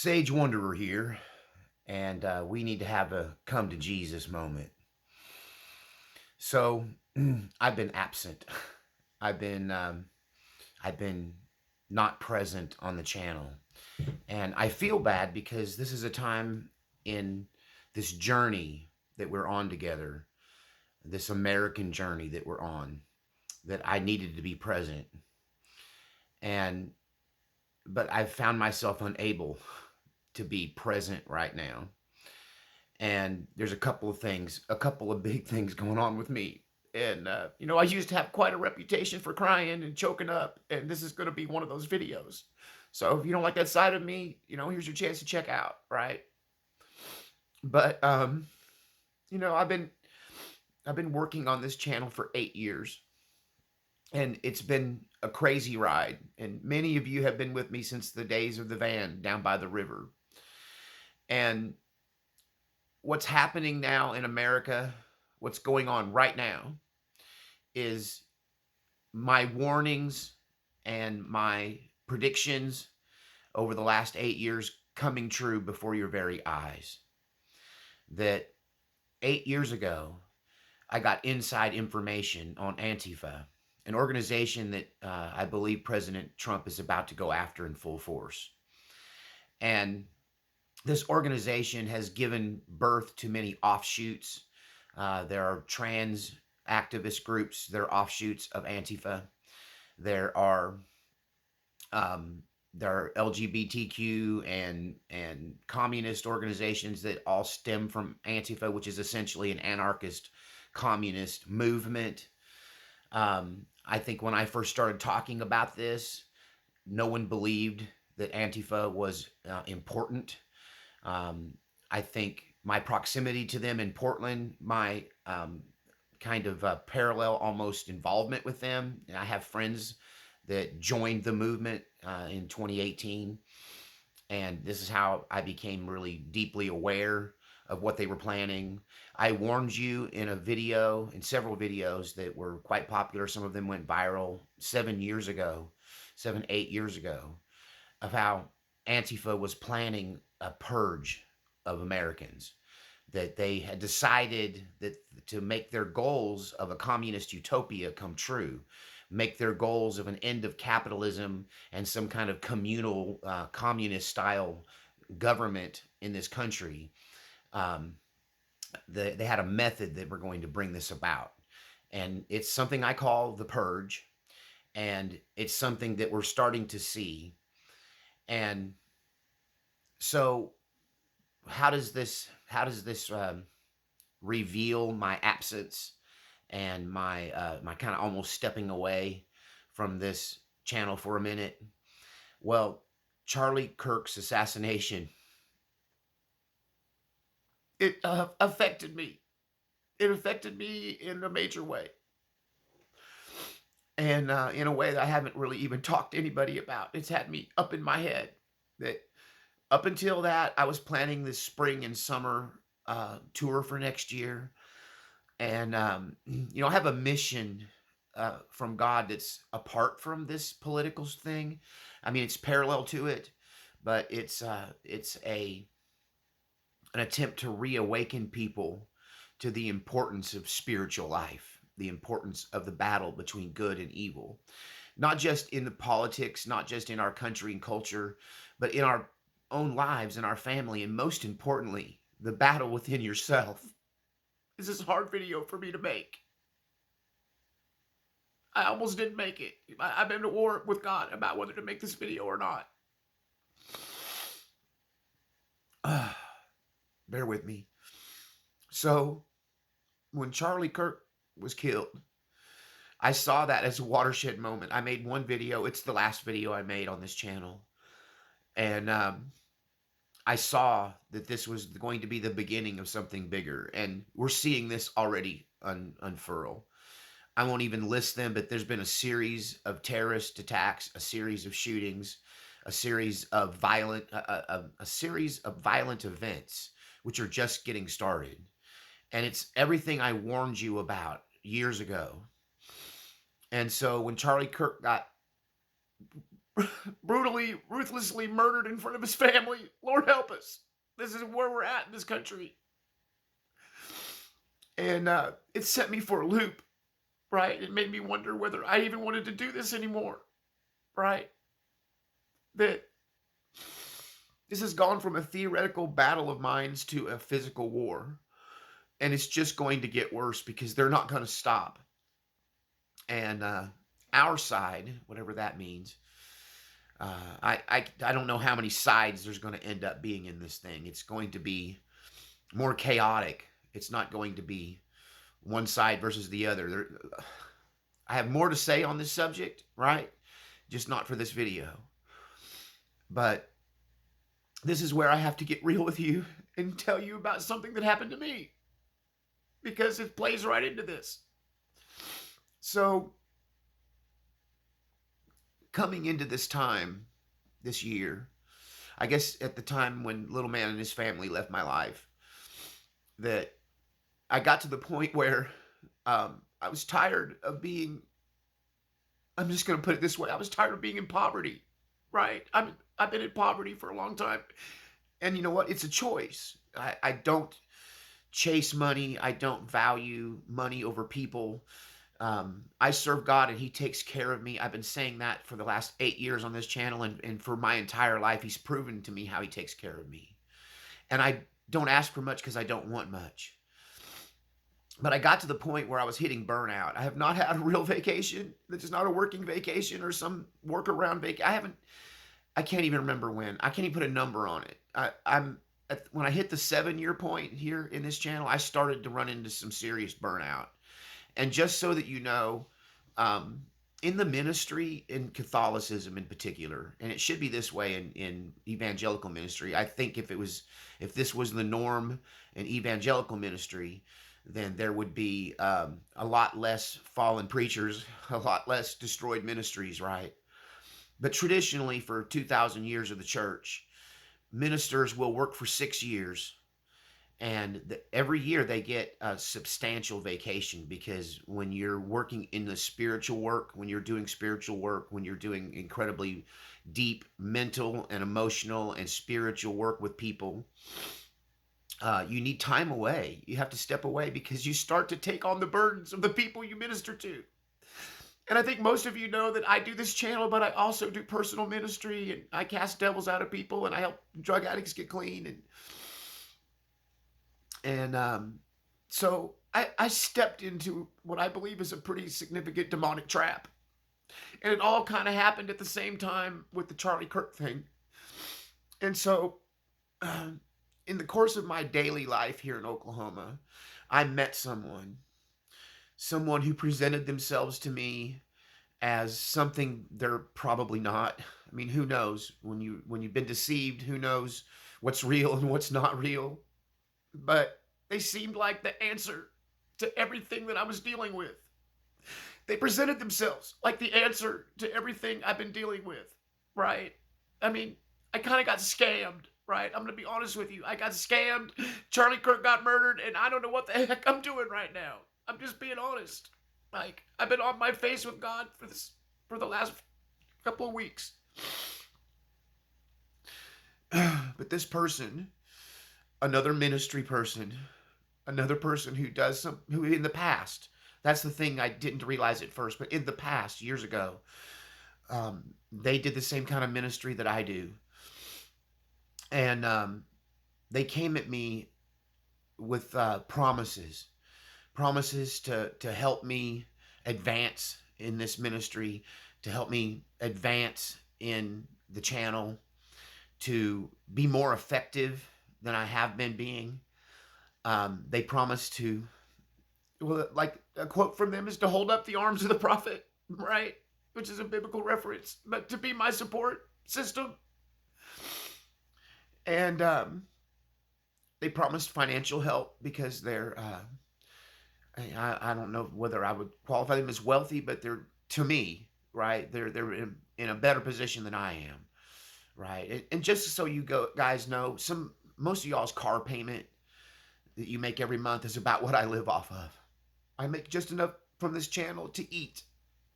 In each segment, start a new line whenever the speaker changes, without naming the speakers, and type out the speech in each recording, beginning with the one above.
Sage Wanderer here, and we need to have a come to Jesus moment. So, I've been absent. I've been um, I've been not present on the channel, and I feel bad because this is a time in this journey that we're on together, this American journey that we're on, that I needed to be present, and but I've found myself unable to be present right now. And there's a couple of big things going on with me. And I used to have quite a reputation for crying and choking up, and this is going to be one of those videos. So if you don't like that side of me, here's your chance to check out, right? But I've been working on this channel for 8 years, and it's been a crazy ride. And many of you have been with me since the days of the van down by the river. And what's happening now in America, what's going on right now, is my warnings and my predictions over the last 8 years coming true before your very eyes. That 8 years ago, I got inside information on Antifa, an organization that I believe President Trump is about to go after in full force. And this organization has given birth to many offshoots. There are trans activist groups that are offshoots of Antifa. There are LGBTQ and communist organizations that all stem from Antifa, which is essentially an anarchist communist movement. I think when I first started talking about this, no one believed that Antifa was important. I think my proximity to them in Portland, my kind of parallel almost involvement with them. And I have friends that joined the movement in 2018. And this is how I became really deeply aware of what they were planning. I warned you in several videos that were quite popular. Some of them went viral 8 years ago, of how Antifa was planning a purge of Americans, that they had decided that to make their goals of a communist utopia come true, make their goals of an end of capitalism and some kind of communal communist style government in this country. They had a method that were going to bring this about. And it's something I call the purge. And it's something that we're starting to see. And so how does this reveal my absence and my kind of almost stepping away from this channel for a minute? Well, Charlie Kirk's assassination, it affected me. It affected me in a major way, and in a way that I haven't really even talked to anybody about. It's had me up in my head. That up until that, I was planning this spring and summer tour for next year. And, I have a mission from God that's apart from this political thing. I mean, it's parallel to it, but it's an attempt to reawaken people to the importance of spiritual life, the importance of the battle between good and evil, not just in the politics, not just in our country and culture, but in our own lives and our family, and most importantly, the battle within yourself. This is a hard video for me to make. I almost didn't make it. I've been at war with God about whether to make this video or not. Bear with me. So, when Charlie Kirk was killed, I saw that as a watershed moment. I made one video. It's the last video I made on this channel. And I saw that this was going to be the beginning of something bigger. And we're seeing this already unfurl. I won't even list them, but there's been a series of terrorist attacks, a series of shootings, a series of violent events, which are just getting started. And it's everything I warned you about years ago. And so when Charlie Kirk got brutally, ruthlessly murdered in front of his family. Lord help us. This is where we're at in this country. And it set me for a loop, right? It made me wonder whether I even wanted to do this anymore, right? That this has gone from a theoretical battle of minds to a physical war. And it's just going to get worse because they're not going to stop. And our side, whatever that means, I don't know how many sides there's going to end up being in this thing. It's going to be more chaotic. It's not going to be one side versus the other. I have more to say on this subject, right? Just not for this video. But this is where I have to get real with you and tell you about something that happened to me, because it plays right into this. So, coming into this time, this year, I guess at the time when little man and his family left my life, that I got to the point where I was tired of being, I'm just going to put it this way, I was tired of being in poverty, right? I've been in poverty for a long time. And you know what? It's a choice. I don't chase money. I don't value money over people. I serve God and he takes care of me. I've been saying that for the last 8 years on this channel, and for my entire life, he's proven to me how he takes care of me. And I don't ask for much because I don't want much. But I got to the point where I was hitting burnout. I have not had a real vacation. This is not a working vacation or some workaround vacation. I can't even remember when. I can't even put a number on it. When I hit the 7-year point here in this channel, I started to run into some serious burnout. And just so that you know, in the ministry, in Catholicism in particular, and it should be this way in evangelical ministry, I think if this was the norm in evangelical ministry, then there would be a lot less fallen preachers, a lot less destroyed ministries, right? But traditionally, for 2,000 years of the church, ministers will work for 6 years. And every year they get a substantial vacation, because when you're working in the spiritual work, when you're doing spiritual work, when you're doing incredibly deep mental and emotional and spiritual work with people, you need time away. You have to step away because you start to take on the burdens of the people you minister to. And I think most of you know that I do this channel, but I also do personal ministry, and I cast devils out of people, and I help drug addicts get clean. So I stepped into what I believe is a pretty significant demonic trap. And it all kind of happened at the same time with the Charlie Kirk thing. And so in the course of my daily life here in Oklahoma, I met someone who presented themselves to me as something they're probably not. I mean, who knows? When you've been deceived, who knows what's real and what's not real? But they seemed like the answer to everything that I was dealing with. They presented themselves like the answer to everything I've been dealing with, right? I mean, I kind of got scammed, right? I'm going to be honest with you. I got scammed. Charlie Kirk got murdered, and I don't know what the heck I'm doing right now. I'm just being honest. Like, I've been on my face with God for the last couple of weeks. But this person, another ministry person, another person who in the past, that's the thing I didn't realize at first, but in the past, years ago, they did the same kind of ministry that I do. And they came at me with promises to help me advance in this ministry, to help me advance in the channel, to be more effective than I have been being. They promised to, well, like a quote from them is to hold up the arms of the prophet, right? Which is a biblical reference, but to be my support system. And they promised financial help because they're, I don't know whether I would qualify them as wealthy, but they're, to me, right, they're in a better position than I am, right? And just so you guys know, most of y'all's car payment that you make every month is about what I live off of. I make just enough from this channel to eat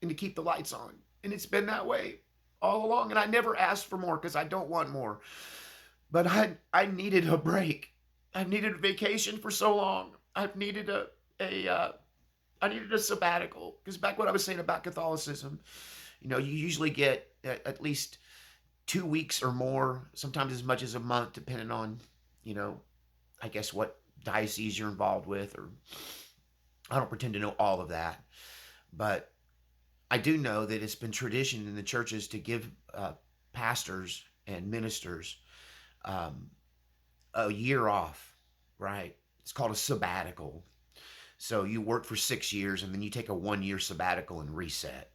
and to keep the lights on. And it's been that way all along, and I never asked for more because I don't want more. But I needed a break. I've needed a vacation for so long. I've needed a I needed a sabbatical because back what I was saying about Catholicism, you usually get at least 2 weeks or more, sometimes as much as a month, depending on, you know, I guess what diocese you're involved with, or I don't pretend to know all of that, but I do know that it's been tradition in the churches to give pastors and ministers um, a year off, right? It's called a sabbatical. So you work for 6 years and then you take a 1 year sabbatical and reset.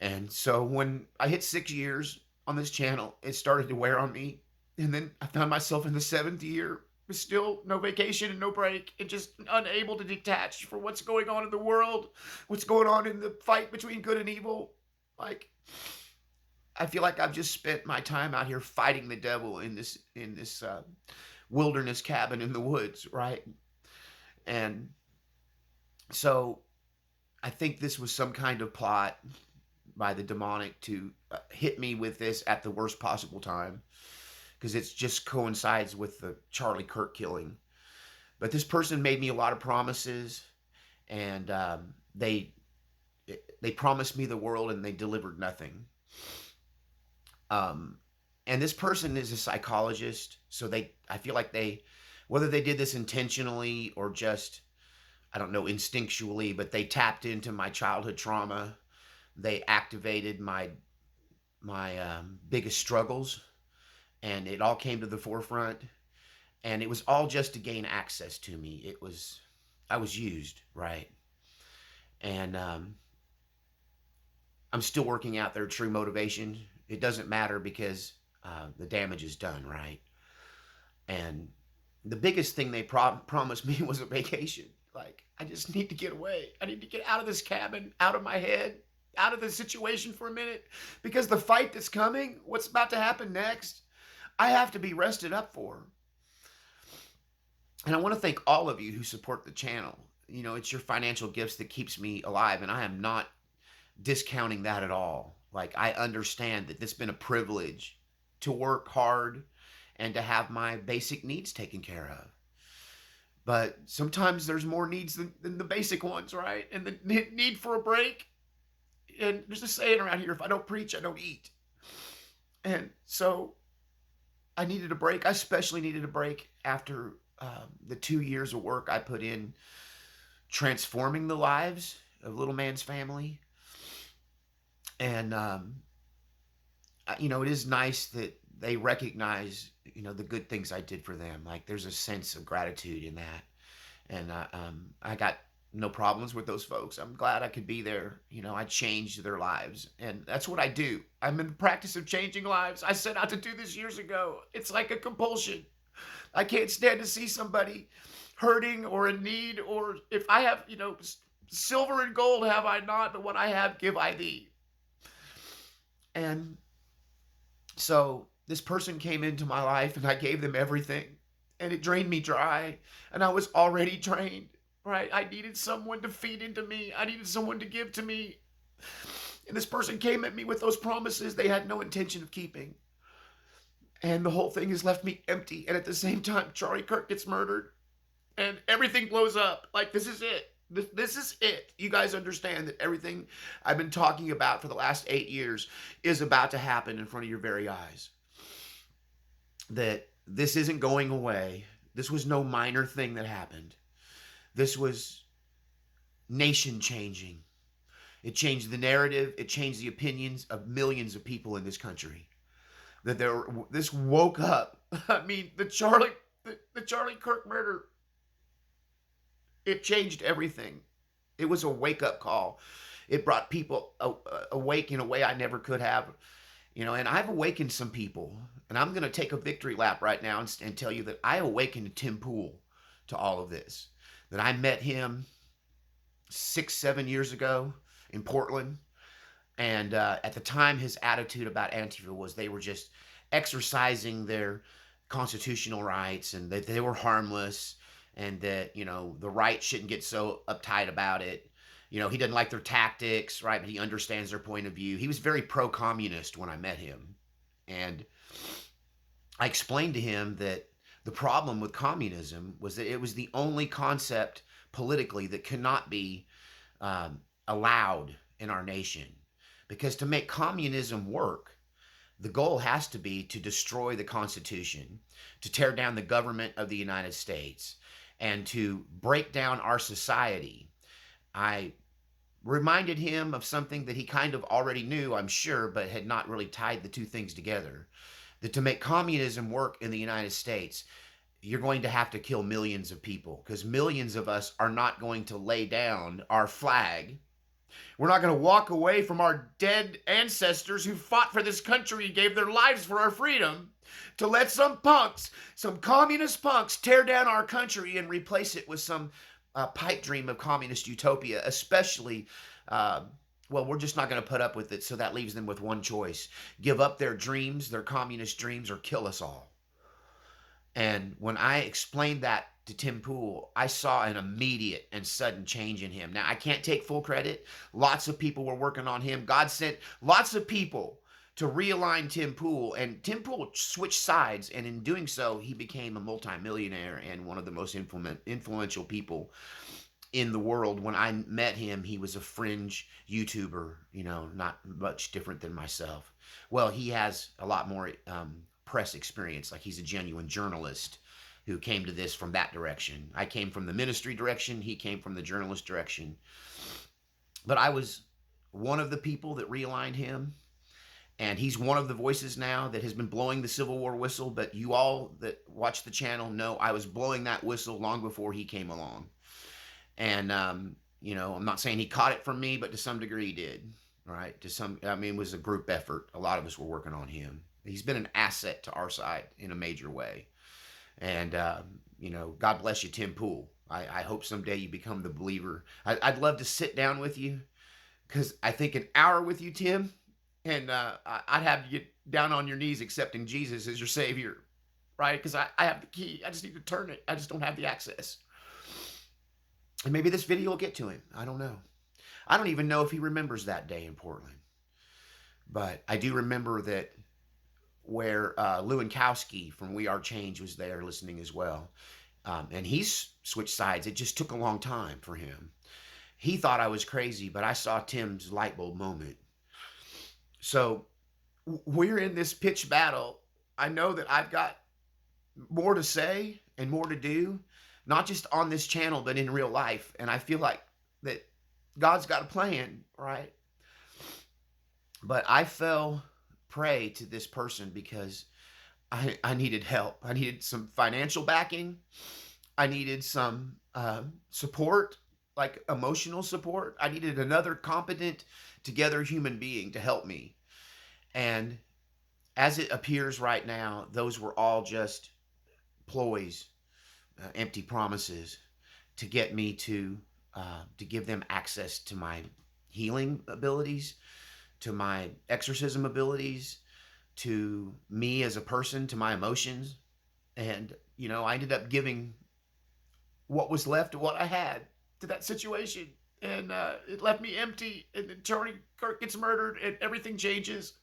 And so when I hit 6 years on this channel, it started to wear on me. And then I found myself in the seventh year with still no vacation and no break, and just unable to detach from what's going on in the world, what's going on in the fight between good and evil. Like, I feel like I've just spent my time out here fighting the devil in this wilderness cabin in the woods, right? And so I think this was some kind of plot by the demonic to hit me with this at the worst possible time, because it just coincides with the Charlie Kirk killing. But this person made me a lot of promises, and they promised me the world and they delivered nothing. Um, and this person is a psychologist, so I feel like whether they did this intentionally or just, I don't know, instinctually, but they tapped into my childhood trauma. They activated my biggest struggles, and it all came to the forefront. And it was all just to gain access to me. I was used, right? And I'm still working out their true motivation. It doesn't matter because the damage is done, right? And the biggest thing they promised me was a vacation. Like, I just need to get away. I need to get out of this cabin, out of my head, out of the situation for a minute, because the fight that's coming, what's about to happen next, I have to be rested up for. And I want to thank all of you who support the channel. It's your financial gifts that keeps me alive, and I am not discounting that at all. Like, I understand that it's been a privilege to work hard and to have my basic needs taken care of. But sometimes there's more needs than the basic ones, right? And the need for a break. And there's a saying around here, if I don't preach, I don't eat. And so I needed a break. I especially needed a break after the 2 years of work I put in transforming the lives of Little Man's family. And, it is nice that they recognize, the good things I did for them. Like, there's a sense of gratitude in that. And I got no problems with those folks. I'm glad I could be there. I changed their lives. And that's what I do. I'm in the practice of changing lives. I set out to do this years ago. It's like a compulsion. I can't stand to see somebody hurting or in need, or if I have, silver and gold have I not, but what I have give I thee. And so this person came into my life and I gave them everything, and it drained me dry, and I was already drained, right? I needed someone to feed into me. I needed someone to give to me. And this person came at me with those promises they had no intention of keeping. And the whole thing has left me empty. And at the same time, Charlie Kirk gets murdered and everything blows up. Like, this is it. This is it. You guys understand that everything I've been talking about for the last 8 years is about to happen in front of your very eyes. That this isn't going away. This was no minor thing that happened. This was nation changing. It changed the narrative. It changed the opinions of millions of people in this country. This woke up. I mean, the Charlie Kirk murder, it changed everything. It was a wake-up call. It brought people awake in a way I never could have. And I've awakened some people. And I'm going to take a victory lap right now and tell you that I awakened Tim Pool to all of this. That I met him 6-7 years ago in Portland. And at the time, his attitude about Antifa was they were just exercising their constitutional rights, and that they were harmless, and that, the right shouldn't get so uptight about it. He doesn't like their tactics, right? But he understands their point of view. He was very pro-communist when I met him. And I explained to him that the problem with communism was that it was the only concept politically that cannot be allowed in our nation. Because to make communism work, the goal has to be to destroy the Constitution, to tear down the government of the United States, and to break down our society. I reminded him of something that he kind of already knew, I'm sure, but had not really tied the two things together. That to make communism work in the United States, you're going to have to kill millions of people, because millions of us are not going to lay down our flag. We're not going to walk away from our dead ancestors who fought for this country and gave their lives for our freedom to let some punks, some communist punks, tear down our country and replace it with some pipe dream of communist utopia, especially. Well, we're just not going to put up with it, so that leaves them with one choice: give up their dreams, their communist dreams, or kill us all. And when I explained that to Tim Pool, I saw an immediate and sudden change in him. Now, I can't take full credit. Lots of people were working on him. God sent lots of people to realign Tim Pool, and Tim Pool switched sides, and in doing so, he became a multimillionaire and one of the most influential people in the world. When I met him, he was a fringe YouTuber, not much different than myself. Well, he has a lot more press experience. Like, he's a genuine journalist who came to this from that direction. I came from the ministry direction. He came from the journalist direction. But I was one of the people that realigned him. And he's one of the voices now that has been blowing the Civil War whistle. But you all that watch the channel know I was blowing that whistle long before he came along. And, I'm not saying he caught it from me, but to some degree he did, right? It was a group effort. A lot of us were working on him. He's been an asset to our side in a major way. And, God bless you, Tim Pool. I hope someday you become the believer. I'd love to sit down with you, because I think an hour with you, Tim, and I'd have you get down on your knees accepting Jesus as your Savior, right? Because I have the key. I just need to turn it. I just don't have the access. And maybe this video will get to him. I don't know. I don't even know if he remembers that day in Portland. But I do remember that where Lewinkowski from We Are Change was there listening as well. And he's switched sides. It just took a long time for him. He thought I was crazy, but I saw Tim's light bulb moment. So we're in this pitch battle. I know that I've got more to say and more to do, not just on this channel, but in real life. And I feel like that God's got a plan, right? But I fell prey to this person because I needed help. I needed some financial backing. I needed some support, like emotional support. I needed another competent, together human being to help me. And as it appears right now, those were all just ploys, empty promises to get me to give them access to my healing abilities, to my exorcism abilities, to me as a person, to my emotions. And, I ended up giving what was left of what I had to that situation. And it left me empty. And then Tony Kirk gets murdered and everything changes.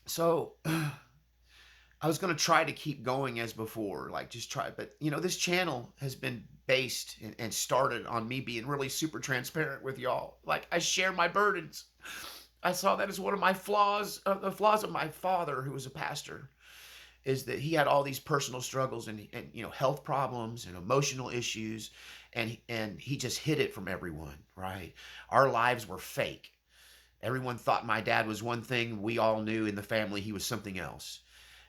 So I was going to try to keep going as before, like just try. But, this channel has been based and started on me being really super transparent with y'all. Like, I share my burdens. I saw that as one of my flaws, the flaws of my father, who was a pastor, is that he had all these personal struggles and health problems and emotional issues, and he just hid it from everyone, right? Our lives were fake. Everyone thought my dad was one thing. We all knew in the family he was something else.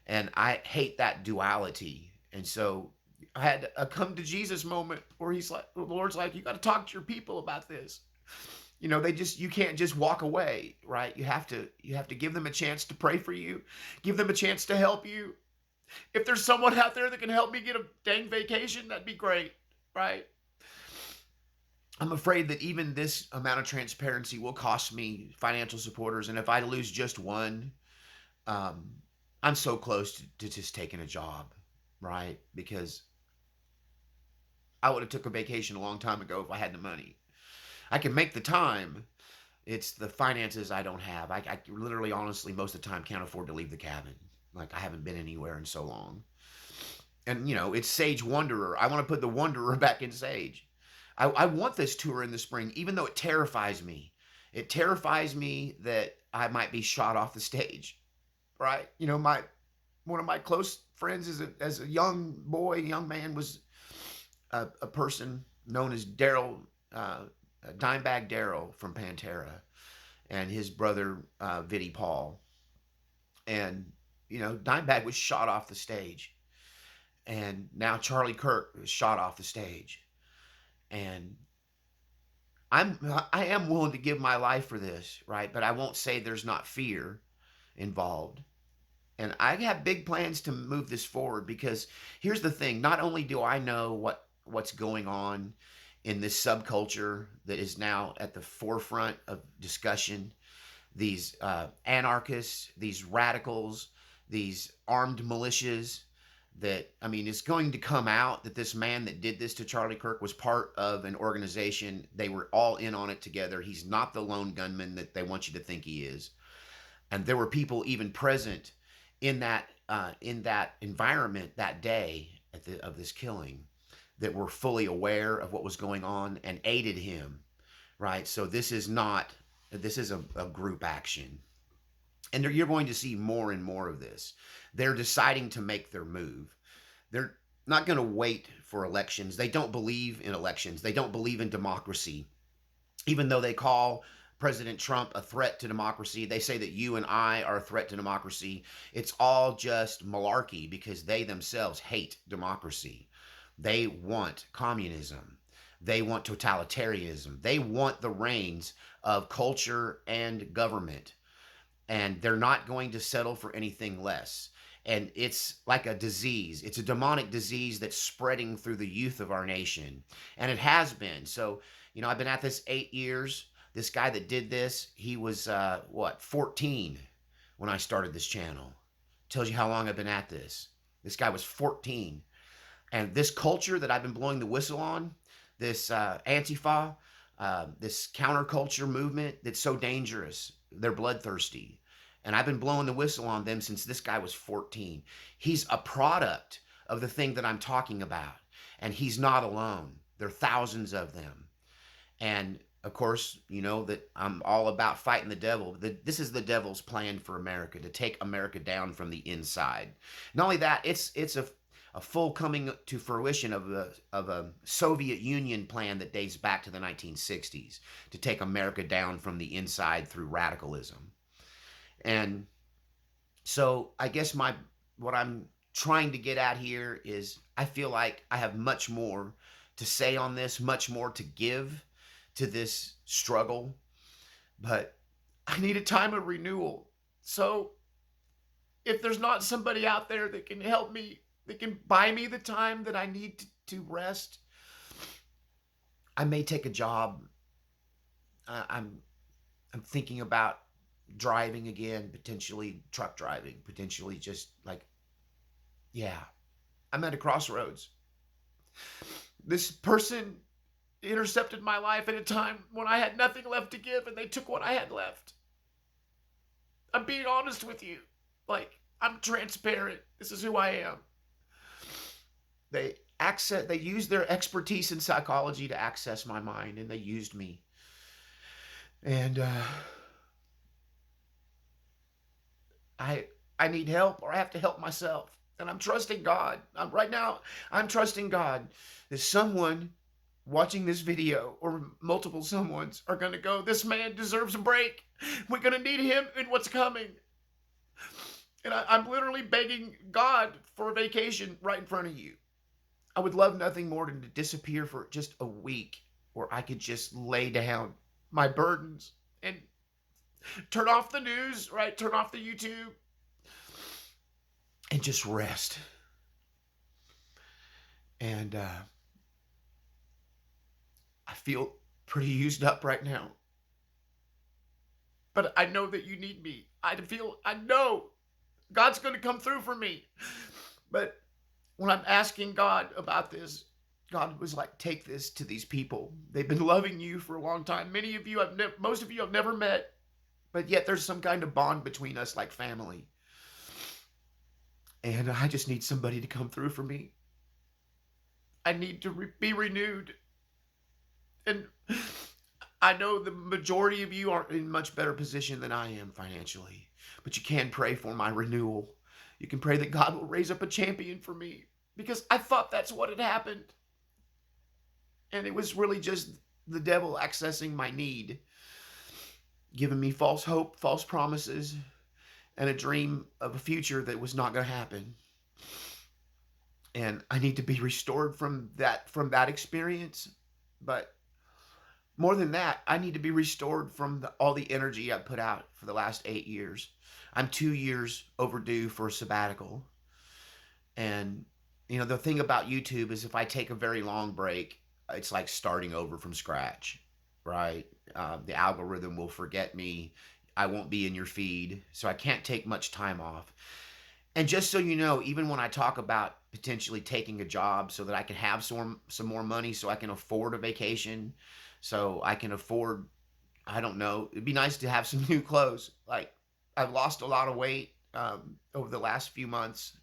And I hate that duality. And so I had a come to Jesus moment where the Lord's like, you got to talk to your people about this. You can't just walk away, right? You have to give them a chance to pray for you, give them a chance to help you. If there's someone out there that can help me get a dang vacation, that'd be great, right? I'm afraid that even this amount of transparency will cost me financial supporters. And if I lose just one, I'm so close to just taking a job, right? Because I would have took a vacation a long time ago if I had the money. I can make the time. It's the finances I don't have. I literally, honestly, most of the time can't afford to leave the cabin. Like, I haven't been anywhere in so long. And, it's Sage Wanderer. I want to put the Wanderer back in Sage. I want this tour in the spring, even though it terrifies me. It terrifies me that I might be shot off the stage, right? One of my close friends as a young boy, young man, was a person known as Daryl, Dimebag Daryl from Pantera, and his brother Vinnie Paul. And Dimebag was shot off the stage, and now Charlie Kirk was shot off the stage, and I am willing to give my life for this, right? But I won't say there's not fear involved. And I have big plans to move this forward, because here's the thing: not only do I know what's going on in this subculture that is now at the forefront of discussion, these anarchists, these radicals, these armed militias, that, I mean, it's going to come out that this man that did this to Charlie Kirk was part of an organization. They were all in on it together. He's not the lone gunman that they want you to think he is. And there were people even present in that environment that day of this killing that were fully aware of what was going on and aided him, right? So this is a group action. And you're going to see more and more of this. They're deciding to make their move. They're not going to wait for elections. They don't believe in elections. They don't believe in democracy. Even though they call President Trump a threat to democracy, they say that you and I are a threat to democracy. It's all just malarkey, because they themselves hate democracy. They want communism. They want totalitarianism. They want the reins of culture and government. And they're not going to settle for anything less. And it's like a disease. It's a demonic disease that's spreading through the youth of our nation. And it has been. So, I've been at this 8 years. This guy that did this, he was, 14 when I started this channel. Tells you how long I've been at this. This guy was 14. And this culture that I've been blowing the whistle on, this Antifa, this counterculture movement that's so dangerous, they're bloodthirsty. And I've been blowing the whistle on them since this guy was 14. He's a product of the thing that I'm talking about. And he's not alone. There are thousands of them. And of course, that I'm all about fighting the devil. This is the devil's plan for America, to take America down from the inside. Not only that, it's a full coming to fruition of a Soviet Union plan that dates back to the 1960s, to take America down from the inside through radicalism. And so I guess what I'm trying to get at here is, I feel like I have much more to say on this, much more to give to this struggle, but I need a time of renewal. So if there's not somebody out there that can help me, that can buy me the time that I need to rest, I may take a job. I'm thinking about driving again, potentially truck driving, potentially just I'm at a crossroads. This person intercepted my life at a time when I had nothing left to give, and they took what I had left. I'm being honest with you. I'm transparent. This is who I am. They used their expertise in psychology to access my mind, and they used me. And I need help, or I have to help myself. And I'm trusting God. Right now, I'm trusting God that someone watching this video, or multiple someones, are going to go, this man deserves a break. We're going to need him in what's coming. And I'm literally begging God for a vacation right in front of you. I would love nothing more than to disappear for just a week, where I could just lay down my burdens and turn off the news, right? Turn off the YouTube and just rest. And I feel pretty used up right now. But I know that you need me. I know God's going to come through for me. But when I'm asking God about this, God was like, take this to these people. They've been loving you for a long time. Most of you I've never met, but yet there's some kind of bond between us like family. And I just need somebody to come through for me. I need to be renewed. And I know the majority of you aren't in much better position than I am financially, but you can pray for my renewal. You can pray that God will raise up a champion for me, because I thought that's what had happened. And it was really just the devil accessing my need, giving me false hope, false promises, and a dream of a future that was not going to happen. And I need to be restored from that experience. But more than that, I need to be restored from all the energy I put out for the last 8 years. I'm 2 years overdue for a sabbatical. And, the thing about YouTube is if I take a very long break, it's like starting over from scratch, right? The algorithm will forget me. I won't be in your feed. So I can't take much time off. And just so you know, even when I talk about potentially taking a job so that I can have some more money so I can afford a vacation, so I can afford, I don't know, it'd be nice to have some new clothes. Like, I've lost a lot of weight over the last few months,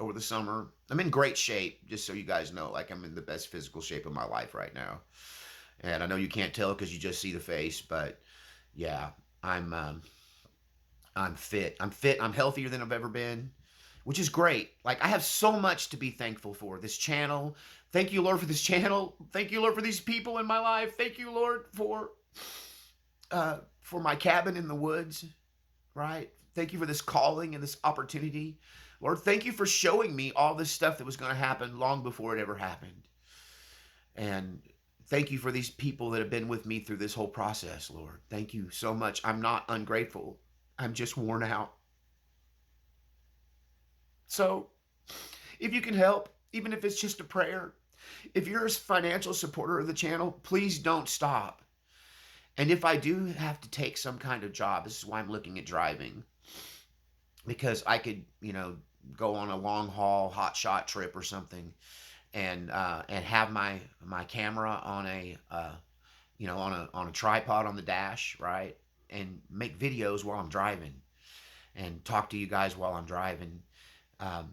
over the summer. I'm in great shape, just so you guys know. Like, I'm in the best physical shape of my life right now. And I know you can't tell because you just see the face, but yeah, I'm fit. I'm fit. I'm healthier than I've ever been, which is great. Like, I have so much to be thankful for. This channel. Thank you, Lord, for this channel. Thank you, Lord, for these people in my life. Thank you, Lord, for my cabin in the woods, right? Thank you for this calling and this opportunity. Lord, thank you for showing me all this stuff that was going to happen long before it ever happened. And thank you for these people that have been with me through this whole process, Lord. Thank you so much. I'm not ungrateful. I'm just worn out. So, if you can help, even if it's just a prayer, if you're a financial supporter of the channel, please don't stop. And if I do have to take some kind of job, this is why I'm looking at driving, because I could, go on a long haul hot shot trip or something, and have my camera on a tripod on the dash, right, and make videos while I'm driving, and talk to you guys while I'm driving. Um,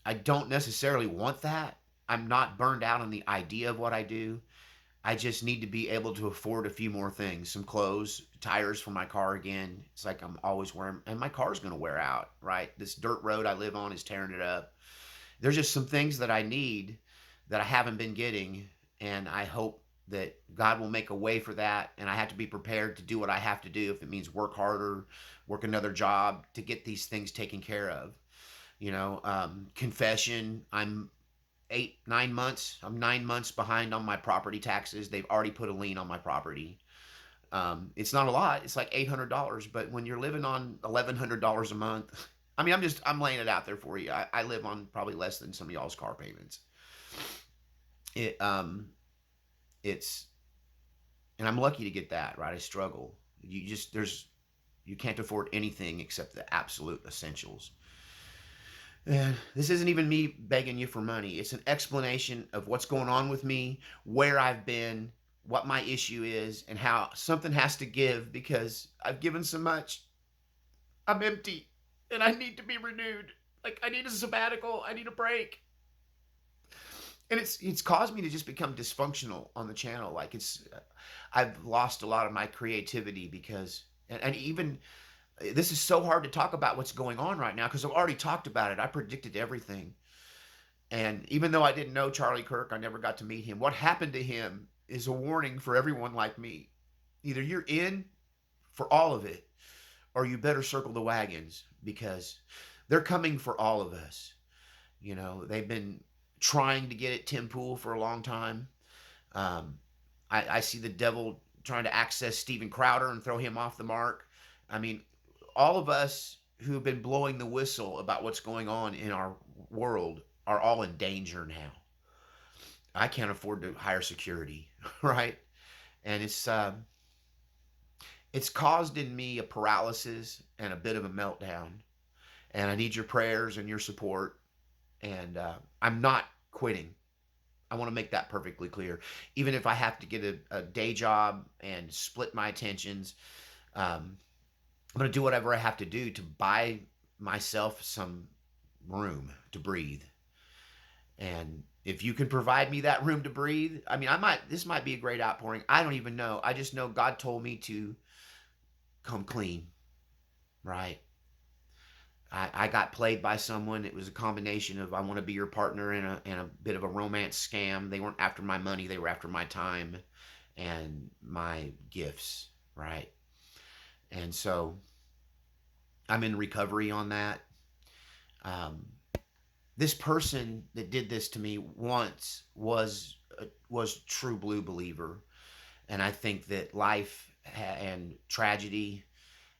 I don't necessarily want that. I'm not burned out on the idea of what I do. I just need to be able to afford a few more things, some clothes, tires for my car again. It's like I'm always wearing, and my car's going to wear out, right? This dirt road I live on is tearing it up. There's just some things that I need that I haven't been getting, and I hope that God will make a way for that, and I have to be prepared to do what I have to do if it means work harder, work another job to get these things taken care of. Confession, I'm 9 months behind on my property taxes. They've already put a lien on my property. It's not a lot. It's like $800, but when you're living on $1,100 a month, I mean, I'm laying it out there for you. I live on probably less than some of y'all's car payments. It it's and I'm lucky to get that, right? I struggle. You can't afford anything except the absolute essentials. And this isn't even me begging you for money. It's an explanation of what's going on with me, where I've been, what my issue is, and how something has to give because I've given so much. I'm empty and I need to be renewed. Like, I need a sabbatical. I need a break. And it's caused me to just become dysfunctional on the channel. Like, I've lost a lot of my creativity because, and even, this is so hard to talk about what's going on right now because I've already talked about it. I predicted everything. And even though I didn't know Charlie Kirk, I never got to meet him. What happened to him is a warning for everyone like me. Either you're in for all of it, or you better circle the wagons because they're coming for all of us. They've been trying to get at Tim Pool for a long time. I see the devil trying to access Steven Crowder and throw him off the mark. I mean, all of us who have been blowing the whistle about what's going on in our world are all in danger now. I can't afford to hire security, right? And it's caused in me a paralysis and a bit of a meltdown. And I need your prayers and your support. And I'm not quitting. I want to make that perfectly clear. Even if I have to get a day job and split my attentions, I'm going to do whatever I have to do to buy myself some room to breathe. And if you can provide me that room to breathe, I mean, this might be a great outpouring. I don't even know. I just know God told me to come clean, right? I got played by someone. It was a combination of I want to be your partner and a bit of a romance scam. They weren't after my money, they were after my time and my gifts, right? And so I'm in recovery on that. Um, this person that did this to me once was true blue believer, and I think that life and tragedy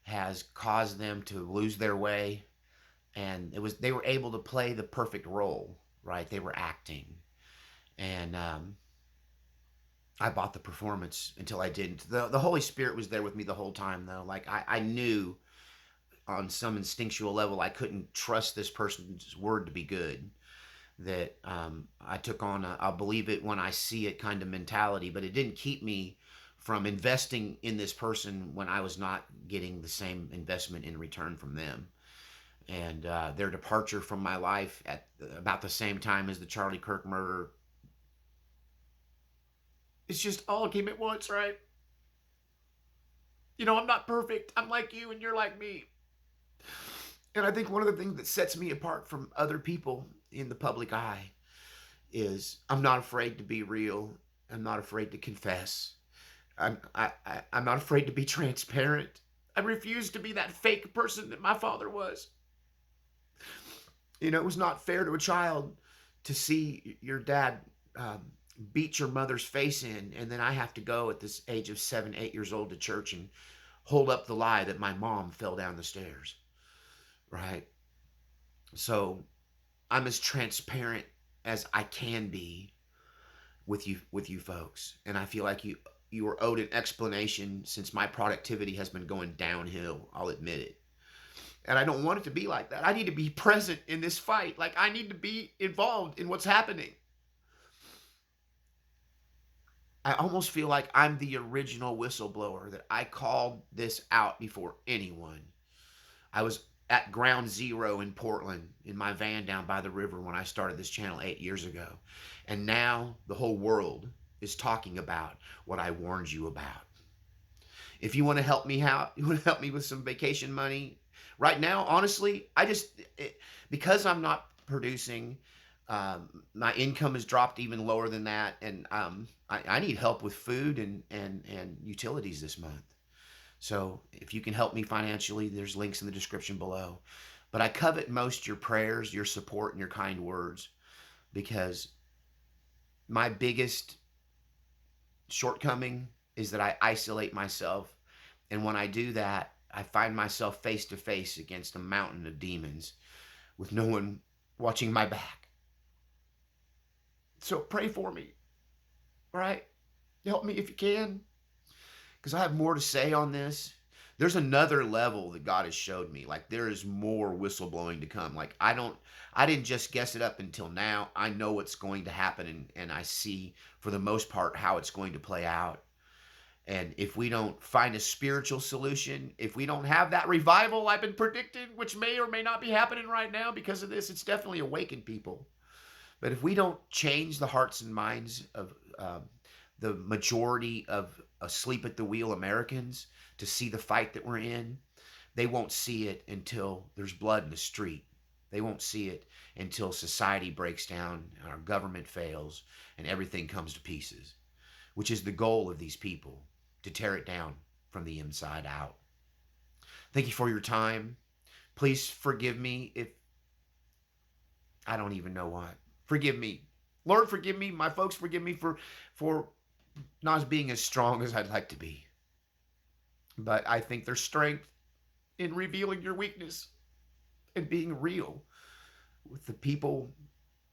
has caused them to lose their way, and they were able to play the perfect role, right? They were acting, and I bought the performance until I didn't. The Holy Spirit was there with me the whole time, though. Like I knew on some instinctual level I couldn't trust this person's word to be good. That I took on a I'll believe it when I see it kind of mentality, but it didn't keep me from investing in this person when I was not getting the same investment in return from them. And their departure from my life at about the same time as the Charlie Kirk murder, it's just all came at once, right? You know, I'm not perfect. I'm like you and you're like me. And I think one of the things that sets me apart from other people in the public eye is I'm not afraid to be real. I'm not afraid to confess. I'm not afraid to be transparent. I refuse to be that fake person that my father was. You know, it was not fair to a child to see your dad beat your mother's face in, and then I have to go at this age of 7, 8 years old to church and hold up the lie that my mom fell down the stairs, right? So I'm as transparent as I can be with you folks, and I feel like you were owed an explanation since my productivity has been going downhill. I'll admit it. And I don't want it to be like that. I need to be present in this fight. Like, I need to be involved in what's happening. I almost feel like I'm the original whistleblower, that I called this out before anyone. I was at ground zero in Portland in my van down by the river when I started this channel 8 years ago. And now the whole world is talking about what I warned you about. If you want to help me out, you want to help me with some vacation money. Right now, honestly, because I'm not producing, my income has dropped even lower than that, and I need help with food and utilities this month. So if you can help me financially, there's links in the description below. But I covet most your prayers, your support, and your kind words, because my biggest shortcoming is that I isolate myself. And when I do that, I find myself face to face against a mountain of demons with no one watching my back. So pray for me, all right? Help me if you can, because I have more to say on this. There's another level that God has showed me. Like, there is more whistleblowing to come. Like, I didn't just guess it up until now. I know what's going to happen, and I see, for the most part, how it's going to play out. And if we don't find a spiritual solution, if we don't have that revival I've been predicting, which may or may not be happening right now because of this, it's definitely awakened people. But if we don't change the hearts and minds of the majority of asleep at the wheel Americans to see the fight that we're in, they won't see it until there's blood in the street. They won't see it until society breaks down and our government fails and everything comes to pieces, which is the goal of these people, to tear it down from the inside out. Thank you for your time. Please forgive me if I don't even know what. Forgive me. Lord, forgive me. My folks, forgive me for not being as strong as I'd like to be. But I think there's strength in revealing your weakness and being real with the people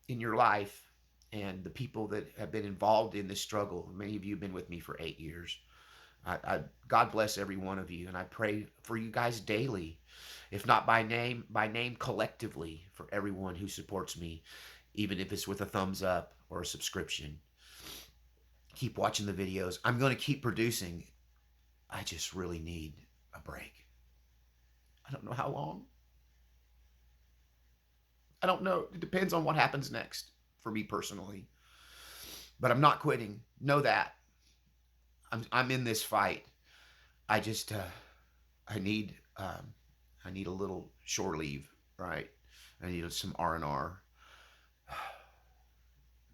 in your life and the people that have been involved in this struggle. Many of you have been with me for 8 years. God bless every one of you, and I pray for you guys daily, if not by name collectively, for everyone who supports me even if it's with a thumbs up or a subscription. Keep watching the videos. I'm going to keep producing. I just really need a break. I don't know how long. I don't know. It depends on what happens next for me personally. But I'm not quitting. Know that. I'm in this fight. I just I need a little shore leave, right? I need some R&R.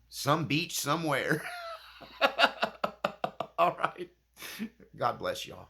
Some beach somewhere. All right. God bless y'all.